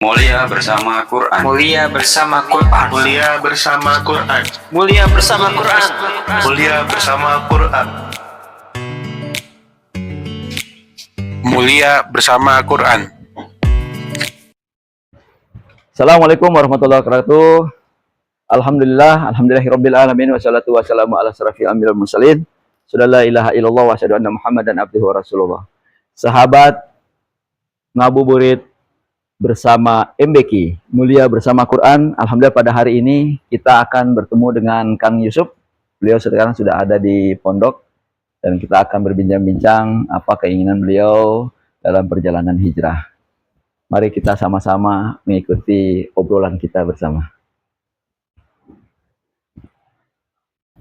Mulia bersama Quran. Mulia bersama Quran. Mulia bersama Quran. Mulia bersama Quran. Mulia bersama Quran. Mulia bersama Quran. Assalamualaikum warahmatullahi wabarakatuh. Alhamdulillahirabbil alamin wassalatu wassalamu ala asrofil anbiya'i wal mursalin. La ilaha illallah wa asyhadu anna Muhammadan abduhu wa rasulullah. Sahabat ngabuburit bersama MBQ, Mulia bersama Quran. Alhamdulillah pada hari ini kita akan bertemu dengan Kang Yusuf. Beliau sekarang sudah ada di pondok dan kita akan berbincang-bincang apa keinginan beliau dalam perjalanan hijrah. Mari kita sama-sama mengikuti obrolan kita bersama.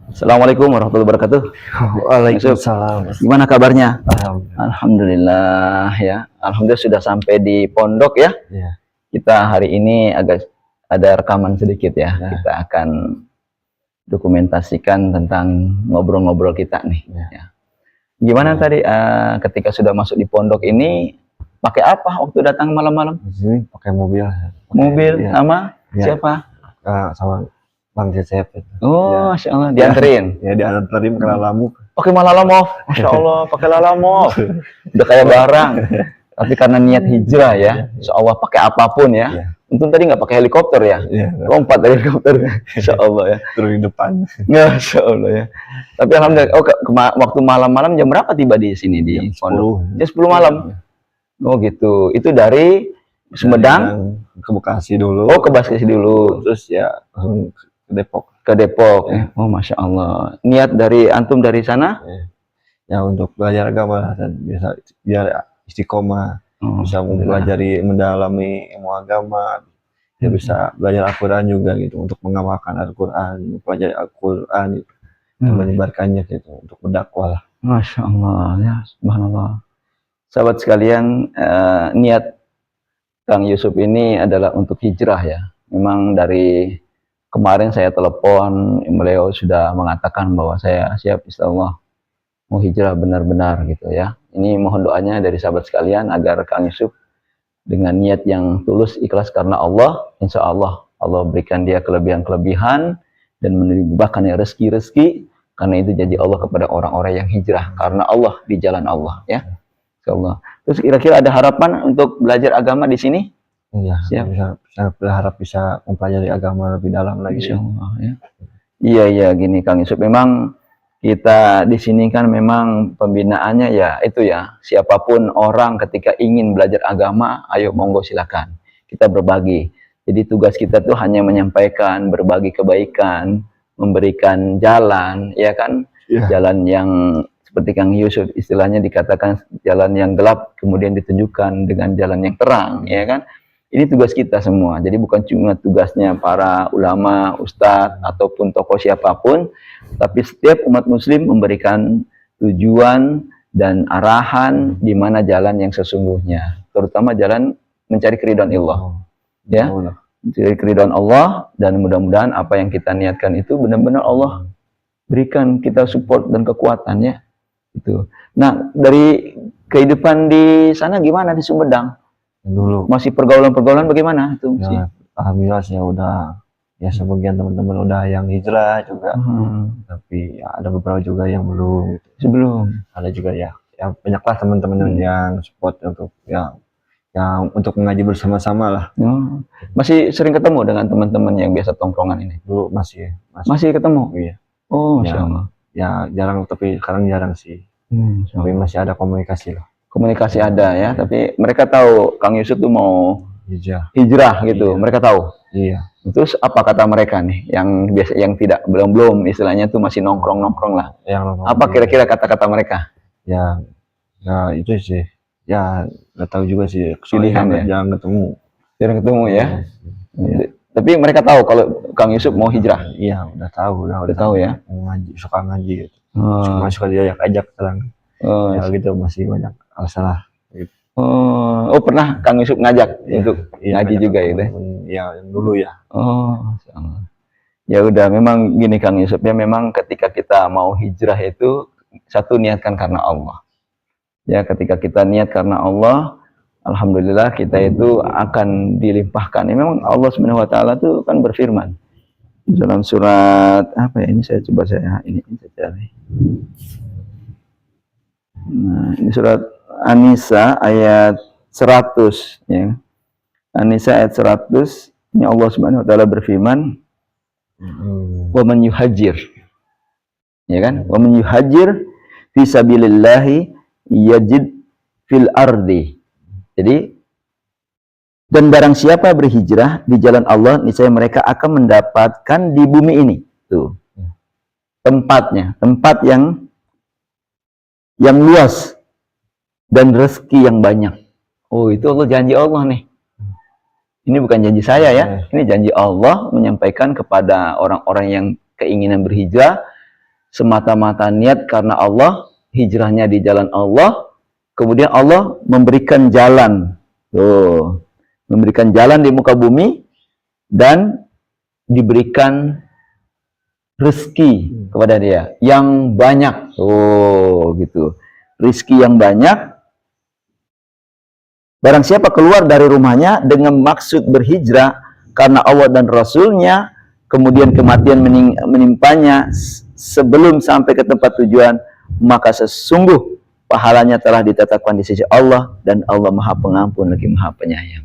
Assalamualaikum warahmatullahi wabarakatuh. Waalaikumsalam. Gimana kabarnya? Alhamdulillah. Alhamdulillah ya. Alhamdulillah sudah sampai di pondok ya. Ya. Kita hari ini agak ada rekaman sedikit ya. Kita akan dokumentasikan tentang ngobrol-ngobrol kita nih. Ya. Gimana tadi ketika sudah masuk di pondok ini pakai apa waktu datang malam-malam? Ini pakai mobil. Mobil ya. sama siapa? Sama Bang Cecep. Oh, Masya Allah, dianterin. Ya dianterin ke Lalamove. Pakai Lalamove, Masya Allah, pakai Lalamove. Udah kayak barang. Tapi karena niat hijrah ya, Insya Allah pakai apapun ya. Untung tadi nggak pakai helikopter ya. Lompat dari helikopter, Insya Allah ya. Turun di depan. Masya Allah ya. Tapi alhamdulillah. Oh, waktu malam-malam jam berapa tiba di sini di pondok? Jam 10 malam. Oh gitu. Itu dari Sumedang ke Bekasi dulu. Oh, ke Bekasi dulu. Terus ya ke Depok. Ke Depok. Oh, Masya Allah. Niat dari antum dari sana? Ya untuk belajar agama dan bisa biar istiqomah, bisa mempelajari, mendalami ilmu agama, ya bisa belajar Al-Quran juga gitu, untuk mengamalkan Al-Quran, mempelajari Al-Quran, menyebarkannya gitu, untuk berdakwah lah. Masya Allah ya, subhanallah. Sahabat sekalian, niat Kang Yusuf ini adalah untuk hijrah ya. Memang dari kemarin saya telepon, beliau sudah mengatakan bahwa saya siap insyaallah mau hijrah benar-benar gitu ya. Ini mohon doanya dari sahabat sekalian agar Kang Yusuf dengan niat yang tulus ikhlas karena Allah, insya Allah Allah berikan dia kelebihan-kelebihan dan menambahkan rezeki-rezeki, karena itu janji Allah kepada orang-orang yang hijrah karena Allah di jalan Allah ya. Insyaallah. Terus kira-kira ada harapan untuk belajar agama di sini? Iya, siap. Saya berharap bisa mempelajari agama lebih dalam lagi. Insyaallah ya. Iya gini Kang Yusuf, memang kita di sini kan memang pembinaannya ya itu ya, siapapun orang ketika ingin belajar agama, ayo monggo silakan. Kita berbagi. Jadi tugas kita tuh hanya menyampaikan, berbagi kebaikan, memberikan jalan, ya kan? Jalan yang seperti Kang Yusuf istilahnya dikatakan jalan yang gelap kemudian ditunjukkan dengan jalan yang terang, ya kan? Ini tugas kita semua. Jadi bukan cuma tugasnya para ulama, ustadz, ataupun tokoh siapapun, tapi setiap umat muslim memberikan tujuan dan arahan di mana jalan yang sesungguhnya. Terutama jalan mencari keridhaan Allah. Ya, mencari keridhaan Allah, dan mudah-mudahan apa yang kita niatkan itu benar-benar Allah berikan kita support dan kekuatannya. Itu. Nah, dari kehidupan di sana gimana di Sumedang? Dulu Masih pergaulan-pergaulan bagaimana tuh? ya, alhamdulillah sih udah ya, sebagian teman-teman udah yang hijrah juga, tapi ya, ada beberapa juga yang belum gitu. Sebelum Ada juga ya banyaklah teman-teman yang support untuk yang untuk mengaji bersama-sama lah. Masih sering ketemu dengan teman-teman yang biasa tongkrongan ini? Dulu masih ketemu? Iya. Oh, Masya Allah. Ya jarang, tapi sekarang jarang sih. Tapi masih ada komunikasi lah. Komunikasi ada ya, tapi mereka tahu Kang Yusuf tuh mau hijrah gitu. Mereka tahu. Iya. Terus apa kata mereka nih yang biasa, yang tidak belum istilahnya tuh masih nongkrong lah. Apa kira-kira kata-kata mereka? Ya itu sih. Ya nggak tahu juga sih. Pilihan ya. Jarang ketemu ya. Tapi mereka tahu kalau Kang Yusuf mau hijrah. Iya, udah tahu ya. Ngaji, suka ngaji gitu. Suka diajak terang. Ya gitu, masih banyak masalah gitu. Oh, pernah Kang Yusuf ngajak untuk ngaji juga gitu. Iya, dulu ya. Ya udah, memang gini Kang Yusuf ya, memang ketika kita mau hijrah itu satu niatkan karena Allah. Ya, ketika kita niat karena Allah, alhamdulillah kita itu akan dilimpahkan. Ini memang Allah Subhanahu wa taala tuh kan berfirman dalam surat apa ya, ini saya coba saya cari. Nah, ini surat An-Nisa ayat 100 ya. An-Nisa ayat 100, ini Allah Subhanahu wa taala berfirman, "Wa man yuhajir." Ya kan? "Wa man yuhajir fi sabilillahi yajid fil ardi." Jadi, dan barang siapa berhijrah di jalan Allah, niscaya mereka akan mendapatkan di bumi ini. Tuh. Tempatnya, tempat yang luas dan rezeki yang banyak. Oh, itu Allah, janji Allah nih. Ini bukan janji saya ya. Ini janji Allah menyampaikan kepada orang-orang yang keinginan berhijrah semata-mata niat karena Allah, hijrahnya di jalan Allah. Kemudian Allah memberikan jalan, tuh, memberikan jalan di muka bumi dan diberikan rezeki kepada dia yang banyak, oh gitu, rezeki yang banyak. Barang siapa keluar dari rumahnya dengan maksud berhijrah karena Allah dan Rasulnya, kemudian kematian menimpanya sebelum sampai ke tempat tujuan, maka sesungguh pahalanya telah ditetapkan di sisi Allah, dan Allah Maha Pengampun lagi Maha Penyayang.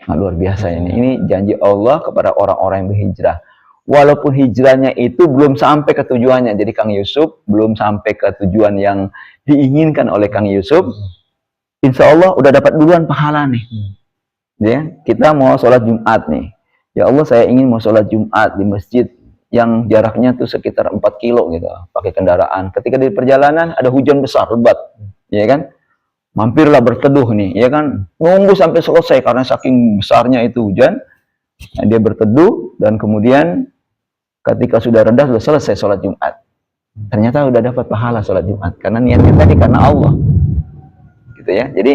Nah, luar biasa ini. Ini janji Allah kepada orang-orang yang berhijrah. Walaupun hijrahnya itu belum sampai ke tujuannya. Jadi Kang Yusuf belum sampai ke tujuan yang diinginkan oleh Kang Yusuf. Insya Allah udah dapat duluan pahala nih. Ya, kita mau sholat Jumat nih. Ya Allah, saya ingin mau sholat Jumat di masjid yang jaraknya tuh sekitar 4 kilo gitu, pakai kendaraan. Ketika di perjalanan ada hujan besar, lebat, ya kan? Mampirlah berteduh nih, ya kan? Nunggu sampai selesai karena saking besarnya itu hujan. Nah, dia berteduh dan kemudian ketika sudah rendah sudah selesai sholat Jumat. Ternyata udah dapat pahala sholat Jumat karena niatnya tadi karena Allah. Gitu ya. Jadi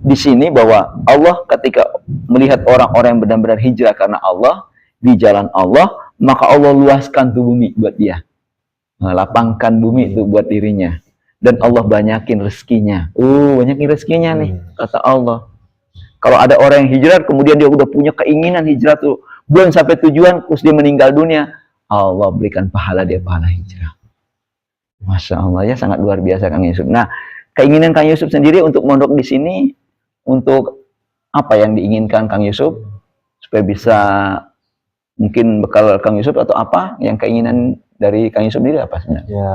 di sini bahwa Allah ketika melihat orang-orang yang benar-benar hijrah karena Allah di jalan Allah, maka Allah luaskan tuh bumi buat dia. Nah, lapangkan bumi itu buat dirinya. Dan Allah banyakin rezekinya. Banyakin rezekinya nih, kata Allah. Kalau ada orang yang hijrah, kemudian dia udah punya keinginan hijrah tuh, belum sampai tujuan, terus dia meninggal dunia, Allah berikan pahala dia, pahala hijrah. Masya Allah ya, sangat luar biasa Kang Yusuf. Nah, keinginan Kang Yusuf sendiri untuk mondok di sini, untuk apa yang diinginkan Kang Yusuf? Supaya bisa mungkin bekal Kang Yusuf atau apa yang keinginan dari Kang Yusuf sendiri apa sebenarnya? Ya,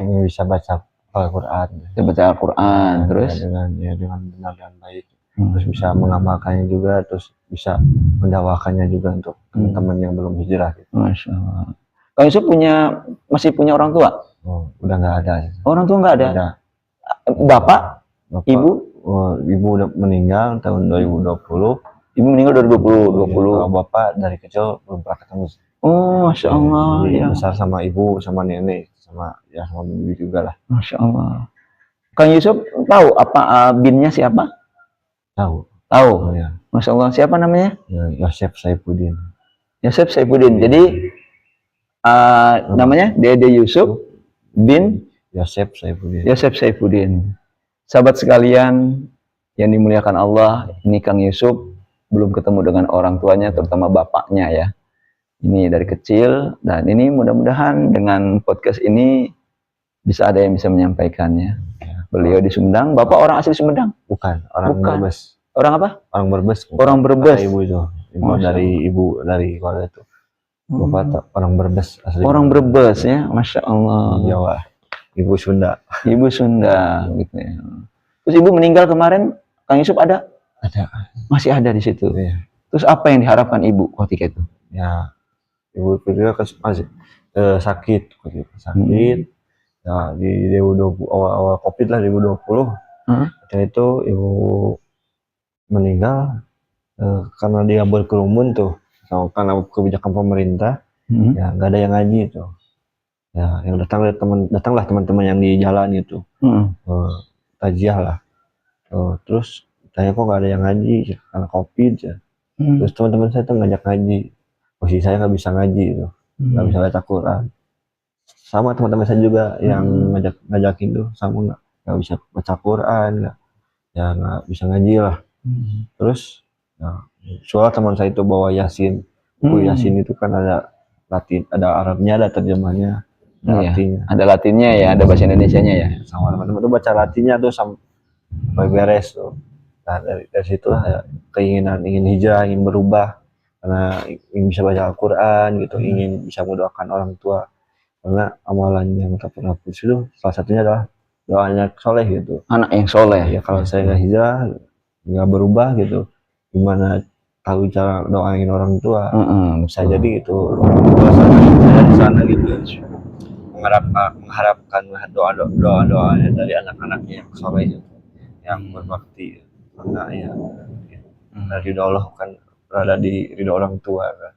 ini bisa baca Al-Quran. Bisa baca Al-Quran, terus dengan benar dan baik. Terus bisa mengamalkannya juga, terus bisa mendakwakannya juga untuk teman-teman yang belum hijrah. Gitu. Masya Allah. Kang Yusuf masih punya orang tua? Oh, udah nggak ada. Orang tua nggak ada? Ada. Bapak? Ibu? Ibu udah meninggal tahun 2020. Ibu meninggal 2020. Kalau bapak dari kecil belum pernah ketemu. Oh, Masya Allah. Jadi Ya. besar sama ibu, sama nenek, sama bibi juga lah. Masya Allah. Kang Yusuf tahu apa binnya siapa? Tahu. Tahu. Oh, ya. Masya Allah. Siapa namanya? Ya, Yosef Saifuddin. Yosef Saifuddin. Jadi namanya Dede Yusuf bin Yosef Saifuddin. Yosef Saifuddin. Sahabat sekalian yang dimuliakan Allah, ini Kang Yusuf belum ketemu dengan orang tuanya, terutama bapaknya ya. Ini dari kecil, dan ini mudah-mudahan dengan podcast ini bisa ada yang bisa menyampaikannya. Beliau di Sumedang. Bapak orang asli Sumedang? Bukan, orang Brebes. Orang apa? Orang Brebes. Orang Brebes. Ibu itu. Ibu dari keluarga itu. Bapak orang Brebes asli. Orang Brebes ya, Masya Allah. Jawa. Ibu Sunda. Ibu Sunda gitu ya. Terus ibu meninggal kemarin, Kang Yusuf ada? Ada. Masih ada di situ. Iya. Terus apa yang diharapkan ibu ketika itu? Ya, ibu juga masih sakit. Sakit. Ya, di 2020, awal COVID lah 2020. Dan itu ibu meninggal karena dia berkerumun tuh. Karena kebijakan pemerintah, ya nggak ada yang ngaji itu. Ya, yang datanglah teman-teman yang di jalan itu. Tajiah lah. Terus tanya kok nggak ada yang ngaji karena COVID ya. Terus teman-teman saya tuh ngajak ngaji. Posisi saya nggak bisa ngaji itu, nggak bisa baca Quran. Sama teman-teman saya juga yang ngajakin tuh sama nggak bisa baca Quran, nggak. ya nggak bisa ngaji lah. Terus ya, soal teman saya itu bawa Yasin. Buku Yasin itu kan ada Latin, ada Arabnya, ada terjemahnya, ada Iya. artinya. Ada Latinnya ya, ada bahasa Indonesianya ya. Sama teman-teman tuh baca Latinnya tuh sampai beres tuh. Nah, dari situlah ya, keinginan ingin hijrah, ingin berubah, karena ingin bisa baca Al-Quran gitu, ingin bisa mendoakan orang tua. Karena amalan yang tak pernah putus itu salah satunya adalah doa anak soleh gitu. Anak yang soleh. Ya kalau saya nggak hijrah, nggak berubah gitu, gimana tahu cara doain orang tua? Bisa jadi itu saya di sana gitu, mengharapkan doa-doanya dari anak-anaknya yang soleh, yang berbakti, karena ya dari ridho Allah kan berada di ridho orang tua kan.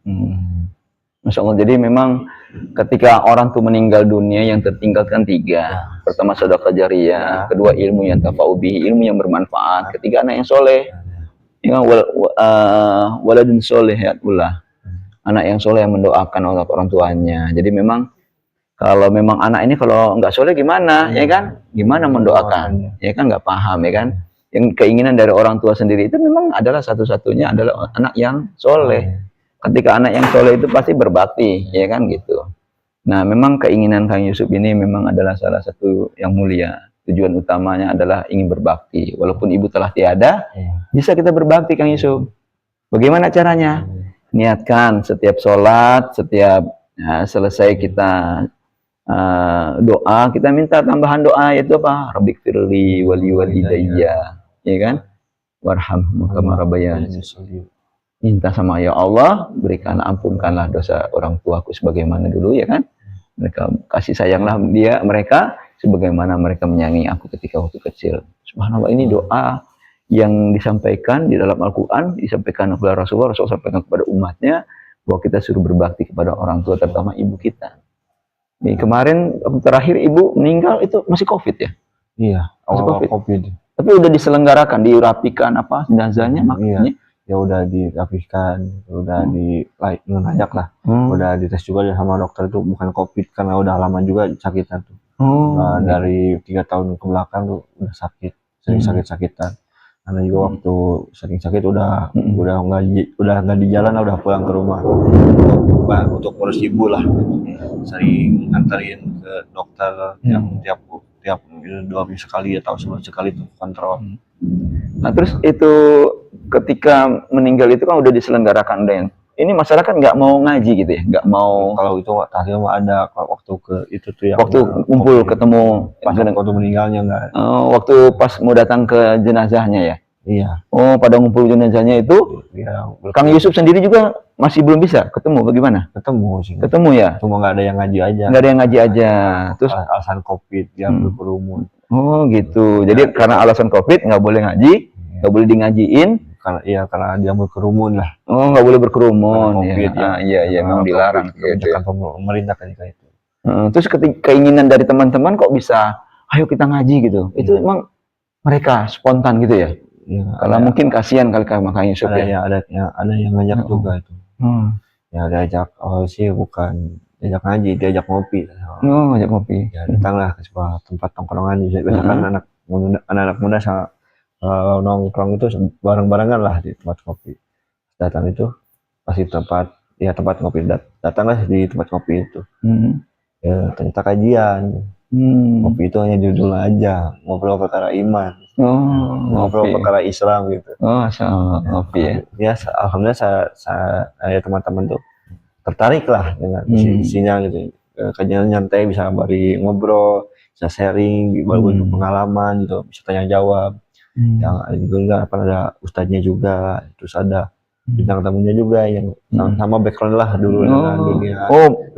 Masya Allah. Jadi memang ketika orang tuh meninggal dunia yang tertinggalkan 3. Pertama sedekah jariyah, kedua ilmu yang tafa'ubi, ilmu yang bermanfaat, ketiga anak yang soleh. Ya, waladun soleh ya ulah. Anak yang soleh yang mendoakan orang tuanya. Jadi memang kalau memang anak ini kalau nggak soleh gimana, ya kan? Gimana mendoakan? Ya kan nggak paham, ya kan? Yang keinginan dari orang tua sendiri itu memang adalah satu-satunya adalah anak yang soleh. Ketika anak yang soleh itu pasti berbakti, ya kan gitu. Nah, memang keinginan Kang Yusuf ini memang adalah salah satu yang mulia. Tujuan utamanya adalah ingin berbakti. Walaupun ibu telah tiada, bisa kita berbakti, Kang Yusuf. Bagaimana caranya? Niatkan setiap sholat, setiap selesai kita doa, kita minta tambahan doa, yaitu apa? Rabbik firli wali walidayya, ya kan? Warhamhum kama rabbayani. Minta sama ya Allah, berikan ampunkanlah dosa orang tuaku sebagaimana dulu, ya kan? Mereka kasih sayanglah mereka sebagaimana mereka menyayangi aku ketika waktu kecil. Subhanallah, ini doa yang disampaikan di dalam Al-Quran, disampaikan kepada Rasulullah sampaikan kepada umatnya, bahwa kita suruh berbakti kepada orang tua, terutama ibu kita. Nih, kemarin terakhir ibu meninggal itu masih COVID ya? Iya, awal COVID. Tapi udah diselenggarakan, dirapikan apa jenazahnya, makanya. Ya udah dirapikan, udah layak lah, udah dites juga sama dokter itu bukan COVID karena udah lama juga sakitan tuh. Dari 3 tahun ke belakang tuh udah sering sakit-sakitan. Karena juga waktu saking sakit udah nggak di jalan, udah pulang ke rumah untuk ngurus ibu lah. Sering antarin ke dokter yang tiap 2 minggu sekali atau sebulan sekali tuh kontrol. Nah, terus itu ketika meninggal itu kan udah diselenggarakan dan ini masyarakat nggak mau ngaji gitu ya, nggak mau. Kalau itu tadi mah ada waktu ke itu tuh ya. Waktu kumpul ketemu pas waktu meninggalnya enggak. Waktu pas mau datang ke jenazahnya ya. Iya. Oh, pada ngumpul jenazahnya itu. Iya. Kang Yusuf sendiri juga masih belum bisa ketemu, bagaimana? Ketemu sih. Ketemu ya. Cuma nggak ada yang ngaji aja. Nggak ada yang ngaji aja. Terus alasan COVID dia berkerumun. Oh gitu. Jadi karena alasan COVID nggak boleh ngaji, nggak boleh di ngajiin. Karena dia berkerumun lah. Oh, nggak boleh berkerumun. COVID, iya, memang dilarang. Kebijakan pemerintah ketika itu. Terus keinginan dari teman-teman kok bisa, ayo kita ngaji gitu. Itu emang mereka spontan gitu ya. Ya, kalau mungkin kasihan kali Kang Yusuf ya. Ada yang ngajak juga itu. Ya diajak sih bukan diajak ngaji, diajak ngopi. Ngajak ngopi. Ya datanglah ke sebuah tempat tongkrongan. Biasanya anak-anak muda sama nongkrong itu bareng-barengan lah di tempat kopi. Datang itu pasti tempat kopi, datanglah di tempat kopi itu. Ya ternyata kajian. Kopi itu hanya judul aja, ngobrol perkara iman, ngobrol perkara Islam gitu. Ngopi ya. Ya alhamdulillah saya teman-teman tuh tertarik lah dengan isinya gitu. Kajian nyantai, bisa bari ngobrol, bisa sharing, berbagi pengalaman gitu, bisa tanya jawab. Yang juga ada ustadznya juga, terus ada bintang tamunya juga yang sama background lah dulu dengan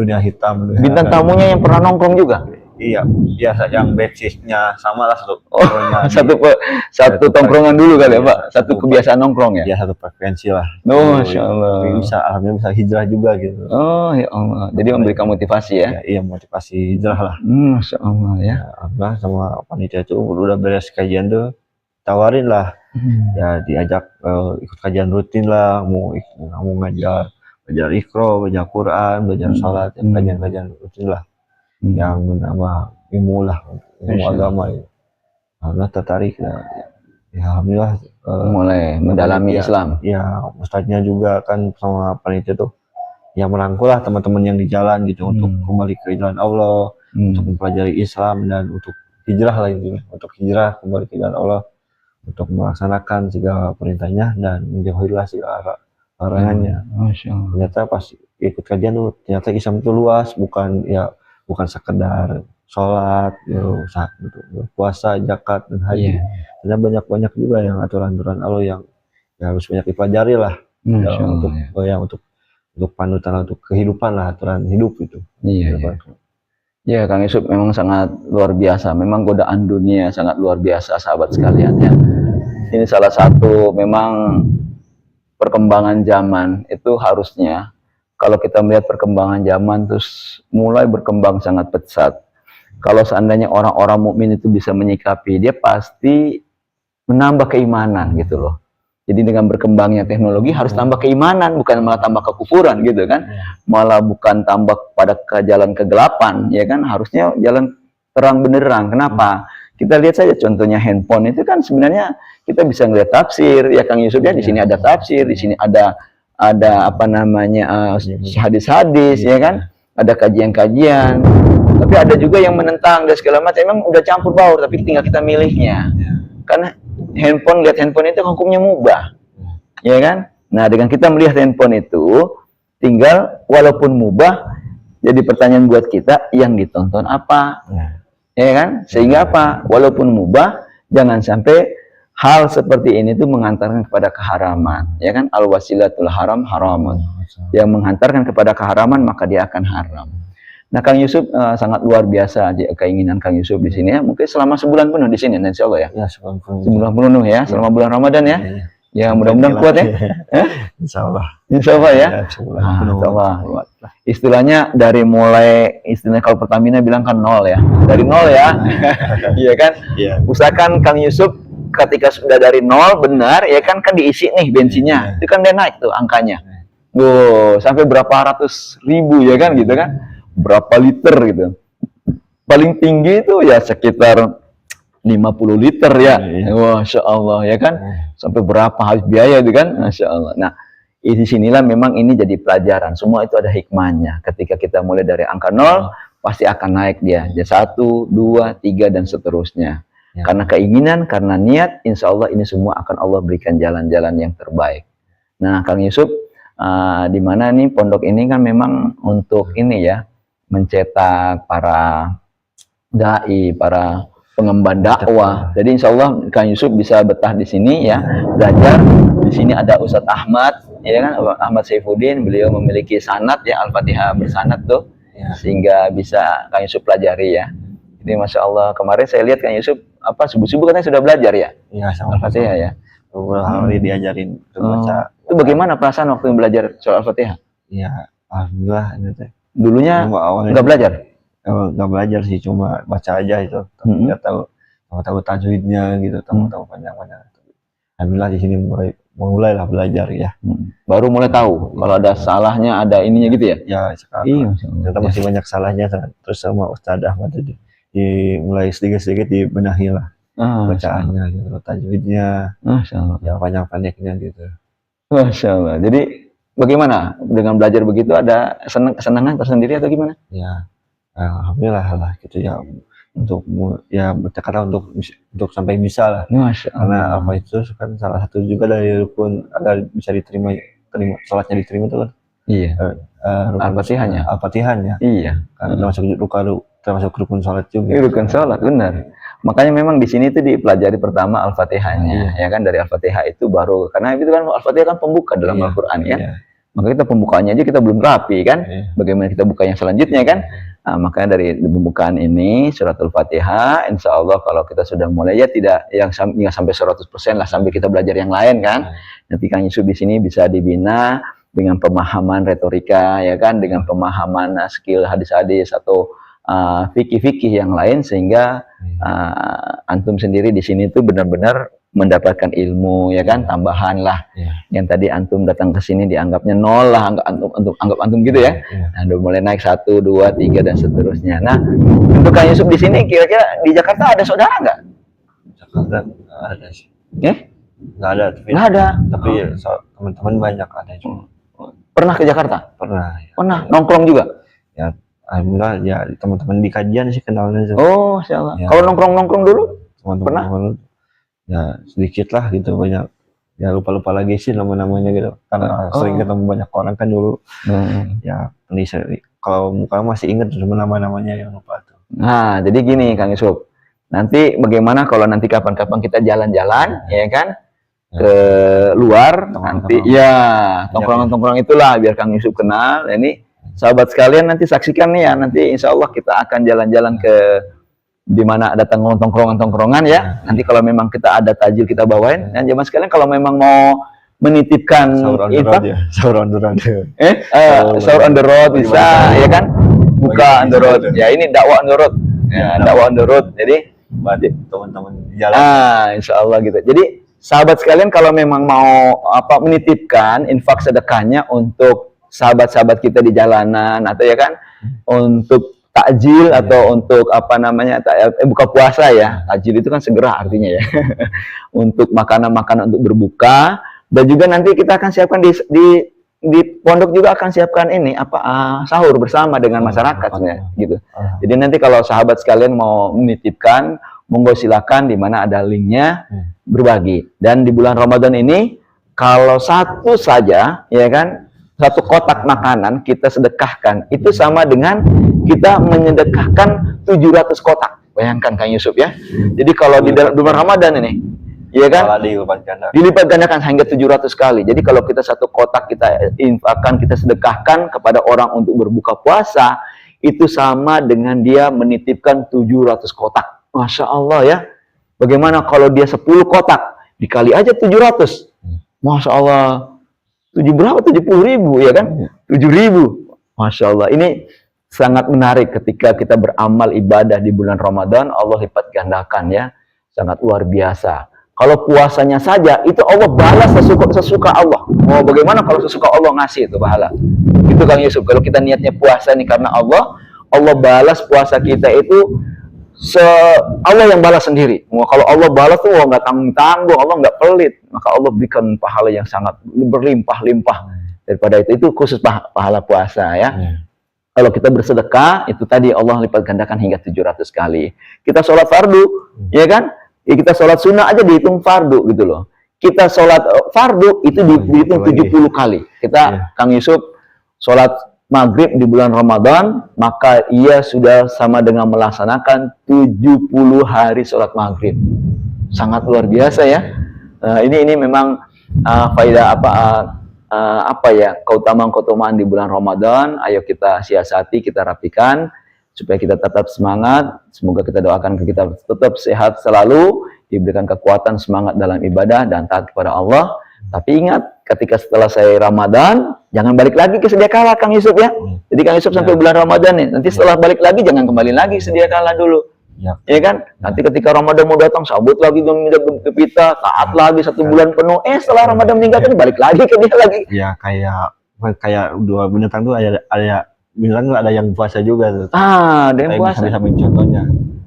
dunia hitam. Bintang tamunya yang pernah nongkrong juga. Iya, biasa yang backstage-nya sama lah satu tongkrongan dulu kali ya Pak, satu kebiasaan nongkrong ya. Ya satu frekuensi lah. Masya Allah. Alhamdulillah bisa hijrah juga gitu. Oh ya Allah, jadi memberikan motivasi ya. Iya, motivasi hijrah lah. Masya Allah ya. Allah sama panitia itu udah beres kajian tuh, tawarin lah. Ya diajak ikut kajian rutin lah, mau belajar Iqra, belajar Quran, belajar salat, kajian-kajian rutin lah. Yang menambah ilmu lah, ilmu agama ya. Karena tertarik ya. Ya alhamdulillah mulai mendalami ya, Islam. ya ustadznya juga kan sama panitia tuh yang merangkul lah teman-teman yang di jalan gitu untuk kembali ke jalan Allah, untuk mempelajari Islam dan untuk hijrah lah intinya, untuk hijrah kembali ke jalan Allah, untuk melaksanakan segala perintahnya dan menjauhilah segala larangannya. Masya Allah. Ternyata pas ikut kajian tuh ternyata Islam itu luas, bukan sekedar sholat, gitu, puasa, zakat dan haji. Dan banyak juga yang aturan-aturan Allah yang harus banyak dipelajari lah. Untuk panutan, untuk kehidupan lah, aturan hidup itu. Ya, Kang Yusuf memang sangat luar biasa. Memang godaan dunia sangat luar biasa, sahabat sekalian ya. Ini salah satu memang perkembangan zaman itu harusnya kalau kita melihat perkembangan zaman terus mulai berkembang sangat pesat. Kalau seandainya orang-orang mukmin itu bisa menyikapi, dia pasti menambah keimanan gitu loh. Jadi dengan berkembangnya teknologi harus tambah keimanan, bukan malah tambah kekufuran gitu kan. Malah bukan tambah pada ke jalan kegelapan, ya kan. Harusnya jalan terang benderang. Kenapa? Kita lihat saja contohnya handphone itu kan sebenarnya kita bisa ngeliat tafsir, ya Kang Yusuf ya, di sini ada tafsir, di sini ada apa namanya hadis-hadis, ya kan. Ada kajian-kajian. Tapi ada juga yang menentang dan segala macam. Memang udah campur baur, tapi tinggal kita milihnya. Karena lihat handphone itu hukumnya mubah, ya kan? Nah, dengan kita melihat handphone itu, tinggal walaupun mubah, jadi pertanyaan buat kita, yang ditonton apa? Ya kan? Sehingga apa? Walaupun mubah, jangan sampai hal seperti ini tuh mengantarkan kepada keharaman, ya kan? Al-wasilatul haram haramun. Yang menghantarkan kepada keharaman, maka dia akan haram. Nah, Kang Yusuf sangat luar biasa keinginan Kang Yusuf di sini ya. Mungkin selama sebulan penuh di sini, insya Allah ya. Ya, sebulan penuh ya, selama bulan Ramadan ya. Ya, mudah-mudahan kuat ya. Insya Allah. Insya Allah ya. Insya Allah. Istilahnya dari mulai, istilahnya kalau Pertamina bilang kan nol ya. Dari nol ya. Iya kan? Usahakan Kang Yusuf ketika sudah dari nol benar, ya kan diisi nih bensinnya. Itu kan dia naik tuh angkanya. Sampai berapa ratus ribu ya kan gitu kan. Berapa liter gitu. Paling tinggi itu ya sekitar 50 liter ya. Masya Allah ya kan. Sampai berapa habis biaya itu kan. Masya Allah. Nah, di sinilah memang ini jadi pelajaran. Semua itu ada hikmahnya. Ketika kita mulai dari angka 0, pasti akan naik dia. Jadi 1, 2, 3 dan seterusnya. Karena keinginan, karena niat, insya Allah ini semua akan Allah berikan jalan-jalan yang terbaik. Nah, Kang Yusuf, di mana nih pondok ini kan memang untuk ini ya, mencetak para dai, para pengemban dakwah. Jadi insya Allah Kang Yusuf bisa betah di sini ya, belajar. Di sini ada Ustadz Ahmad, ya kan, Ahmad Saifuddin. Beliau memiliki sanad ya, Al-Fatihah bersanad tuh, sehingga bisa Kang Yusuf pelajari ya. Jadi masya Allah, kemarin saya lihat Kang Yusuf subuh-subuh katanya sudah belajar ya. Iya, sama Al-Fatihah ya. Beberapa hari diajarin baca. Itu bagaimana perasaan waktu belajar soal Al-Fatihah? Iya, alhamdulillah ini teh. Dulunya nggak belajar? Nggak belajar sih, cuma baca aja itu. Tapi nggak tahu tajwidnya gitu, tahu panjang-panjang. Alhamdulillah di sini mulailah belajar ya. Baru mulai tahu kalau ada salahnya, ada ininya gitu ya? Ya sekarang. Ternyata masih banyak salahnya. Terus sama Ustadz Ahmad tadi mulai sedikit-sedikit dibenahi lah bacaannya, gitu, tajwidnya, ya panjang-panjangnya gitu. Masya Allah. Jadi bagaimana dengan belajar begitu, ada kesenangan tersendiri atau gimana? Ya, alhamdulillah lah gitu ya, untuk ya bertekad untuk sampai bisa lah. Masya Allah. Karena apa itu kan salah satu juga dari rukun agar bisa diterima salatnya diterima itu kan. Iya. Al-Fatihahnya. Al-Fatihahnya. Iya. Karena termasuk rukun salat juga. Rukun salat, benar. Makanya memang di sini itu dipelajari pertama Al-Fatihahnya, ya kan, dari Al-Fatihah itu baru, karena itu kan Al-Fatihah kan pembuka dalam Al-Qur'an ya. Maka kita pembukaannya aja kita belum rapi kan. Bagaimana kita buka yang selanjutnya kan? Nah, makanya dari pembukaan ini surat Al-Fatihah, insya Allah kalau kita sudah mulai ya tidak yang sampai 100% lah, sampai kita belajar yang lain kan. Nanti Kang Yusuf di sini bisa dibina dengan pemahaman retorika ya kan, dengan pemahaman skill hadis-hadis atau fikih-fikih yang lain, sehingga antum sendiri di sini tuh benar-benar mendapatkan ilmu ya kan, tambahan lah. Yang tadi antum datang ke sini dianggapnya nol lah, anggap antum gitu ya. Nah, udah mulai naik 1, 2, 3 dan seterusnya. Nah, untuk Kang Yusuf di sini kira-kira di Jakarta ada saudara nggak? Jakarta ada sih. Nggak ada. Nggak ada. Tapi teman-teman banyak ada juga. Pernah ke Jakarta? Pernah. Ya. Pernah. Nongkrong juga? Ya, alhamdulillah ya teman-teman di kajian sih kenalnya. Oh, insyaallah. Ya. Kalau nongkrong dulu? Teman-teman ya sedikit lah gitu, banyak. Ya lupa lagi sih nama-namanya gitu. Karena sering ketemu banyak orang kan dulu. Ya, ini kalau muka masih ingat cuma nama-namanya yang lupa tuh. Nah, jadi gini Kang Yusuf. Nanti bagaimana kalau nanti kapan-kapan kita jalan-jalan, ya kan? Ke luar nanti ya tongkrongan itulah biar Kang Yusuf kenal. Ini sahabat sekalian nanti saksikan nih ya, nanti insya Allah kita akan jalan-jalan ke di mana ada tongkrongan ya. Nanti kalau memang kita ada tajil kita bawain. Dan zaman sekalian kalau memang mau menitipkan infak, sahur on the road. sahur on the road bisa ya kan, buka on the road ya, ini dakwah on the road ya, dakwah on the road. Jadi teman-teman jalan. insya Allah gitu. Jadi sahabat sekalian kalau memang mau menitipkan infak sedekahnya untuk sahabat-sahabat kita di jalanan atau ya kan untuk takjil atau untuk buka puasa ya. Takjil itu kan segera artinya ya. Untuk makanan-makanan untuk berbuka, dan juga nanti kita akan siapkan di pondok juga akan siapkan ini sahur bersama dengan masyarakat gitu. Jadi nanti kalau sahabat sekalian mau menitipkan, monggo silakan, di mana ada linknya, berbagi. Dan di bulan Ramadan ini kalau satu saja ya kan, satu kotak makanan kita sedekahkan, itu sama dengan kita menyedekahkan 700 kotak. Bayangkan Kang Yusuf ya. Jadi kalau di dalam bulan Ramadan ini, ya kan, dilipat gandakan hingga 700 kali. Jadi kalau kita satu kotak kita infakkan, kita sedekahkan kepada orang untuk berbuka puasa, itu sama dengan dia menitipkan 700 kotak. Masya Allah ya. Bagaimana kalau dia 10 kotak dikali aja 700? Masya Allah. 70.000 ya kan? 7.000. Masya Allah. Ini sangat menarik ketika kita beramal ibadah di bulan Ramadan, Allah lipat gandakan ya. Sangat luar biasa. Kalau puasanya saja itu Allah balas sesuka Allah. Mau bagaimana kalau sesuka Allah ngasih itu pahala? Itu Kang Yusuf. Kalau kita niatnya puasa nih karena Allah, Allah balas puasa kita itu Allah yang balas sendiri. Kalau Allah balas tuh nggak tanggung-tanggung, Allah nggak pelit, maka Allah berikan pahala yang sangat berlimpah-limpah. Daripada itu khusus pahala puasa ya. Kalau kita bersedekah, itu tadi Allah lipat gandakan hingga 700 kali. Kita sholat fardu, ya kan? Ya, kita sholat sunnah aja dihitung fardu gitu loh. Kita sholat fardu itu dihitung 70 kali. Kita Kang Yusuf sholat maghrib di bulan Ramadan, maka ia sudah sama dengan melaksanakan 70 hari sholat maghrib. Sangat luar biasa ya. Ini memang faedah keutamaan di bulan Ramadan. Ayo kita siasati, kita rapikan supaya kita tetap semangat. Semoga kita doakan kita tetap sehat selalu, diberikan kekuatan, semangat dalam ibadah dan taat kepada Allah. Tapi ingat, ketika setelah saya Ramadan, jangan balik lagi ke sedia kala Kang Yusuf ya. Jadi Kang Yusuf sampai bulan Ramadan nih, nanti setelah balik lagi jangan kembali lagi sedia kala dulu. Ya kan? Nanti ketika Ramadan mau datang, sambut lagi kita, taat lagi 1 bulan penuh. Setelah Ramadan meninggalkan balik lagi ke dia lagi. Ya kayak dua binatang tuh ada binatang tuh ada yang puasa juga tuh. Ada yang puasa. Bisa contohnya.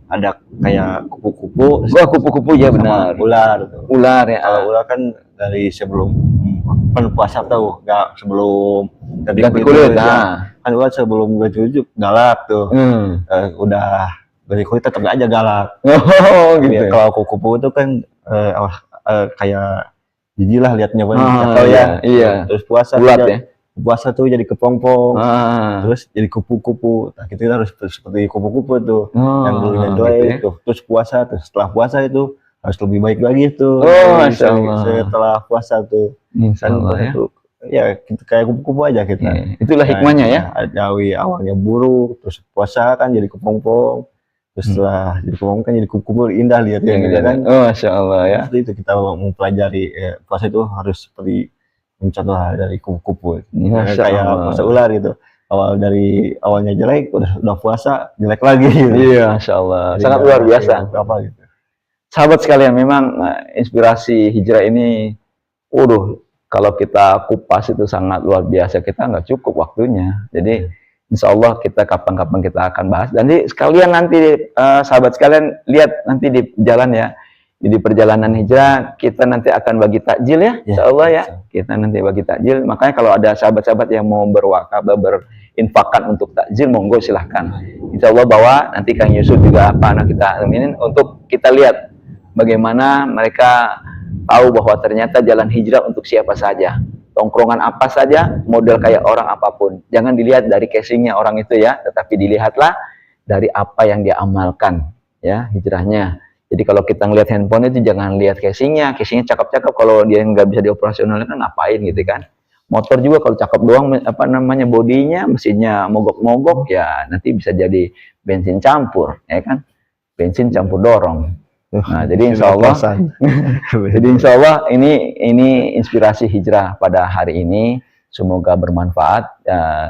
Ada kayak kupu-kupu. Kupu-kupu ya benar. Ular tuh. Ular ya. Kalau ular kan dari sebelum puasa tuh, nggak sebelum ganti kulit. Kan ular sebelum ganti kulit galak tuh. Udah ganti kulit tetap aja galak. Oh gitu. Kalau kupu-kupu itu kan kayak jijik lah liatnya kan. Iya. Terus puasa bulat ya. Puasa tuh jadi kepompong, terus jadi kupu-kupu. Nah, kita harus seperti kupu-kupu tuh, yang dulunya doain tuh. Terus puasa, terus setelah puasa itu harus lebih baik lagi tuh. Setelah puasa tuh. Ya kita kayak kupu-kupu aja kita. Itulah hikmahnya ya. Jauhi awalnya buruk, terus puasa kan jadi kepompong. Terus setelah jadi kepompong kan jadi kupu-kupu, indah lihatnya gitu kan. Masya Allah ya. Seperti itu kita mempelajari puasa itu harus seperti contoh dari kupu-kupu, kayak puasa ular gitu. Awalnya jelek, udah puasa jelek lagi. Gitu. Iya, Masya Allah. Sangat luar biasa. Gitu. Sahabat sekalian, memang inspirasi hijrah ini, kalau kita kupas itu sangat luar biasa. Kita nggak cukup waktunya. Jadi, insya Allah kita kapan-kapan kita akan bahas. Dan sekalian nanti sahabat sekalian lihat nanti di jalan ya. Di perjalanan hijrah kita nanti akan bagi takjil ya, Ya, insya Allah ya. Kita nanti bagi takjil. Makanya kalau ada sahabat-sahabat yang mau berwakabah, berinfakan untuk takjil, monggo silahkan. Insya Allah bawa nanti Kang Yusuf juga apa anak kita aminin untuk kita lihat bagaimana mereka tahu bahwa ternyata jalan hijrah untuk siapa saja, tongkrongan apa saja, model kayak orang apapun. Jangan dilihat dari casingnya orang itu ya, tetapi dilihatlah dari apa yang dia amalkan ya hijrahnya. Jadi kalau kita ngelihat handphone itu jangan lihat casingnya cakep-cakep, kalau dia nggak bisa dioperasionalkan ngapain gitu kan. Motor juga kalau cakep doang apa namanya bodinya, mesinnya mogok-mogok ya nanti bisa jadi bensin campur ya kan, bensin campur dorong. Nah jadi insya Allah jadi insya Allah ini inspirasi hijrah pada hari ini, semoga bermanfaat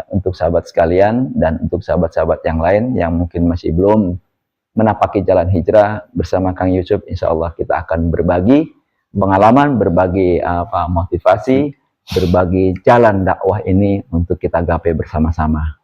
untuk sahabat sekalian dan untuk sahabat-sahabat yang lain yang mungkin masih belum menapaki jalan hijrah. Bersama Kang Yusuf insya Allah kita akan berbagi pengalaman, berbagi motivasi, berbagi jalan dakwah ini untuk kita gapai bersama-sama.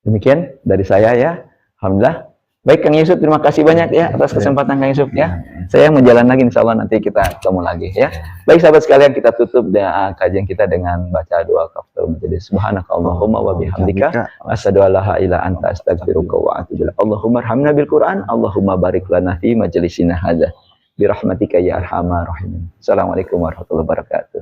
Demikian dari saya ya, alhamdulillah. Baik Kang Yusuf, terima kasih banyak ya atas kesempatan Kang Yusuf ya. Saya mau jalan lagi, insya Allah nanti kita ketemu lagi ya. Baik sahabat sekalian, kita tutup kajian kita dengan baca doa kafaratul majelis. Subhanakallahumma wa bihamdika asyhadu an la ilaha illa anta astaghfiruka wa atubu ilaik. Allahumma arhamna bil Qur'an, Allahumma barik lana fi majlisina hadza bi rahmatika ya arhamar rahimin. Assalamualaikum warahmatullahi wabarakatuh.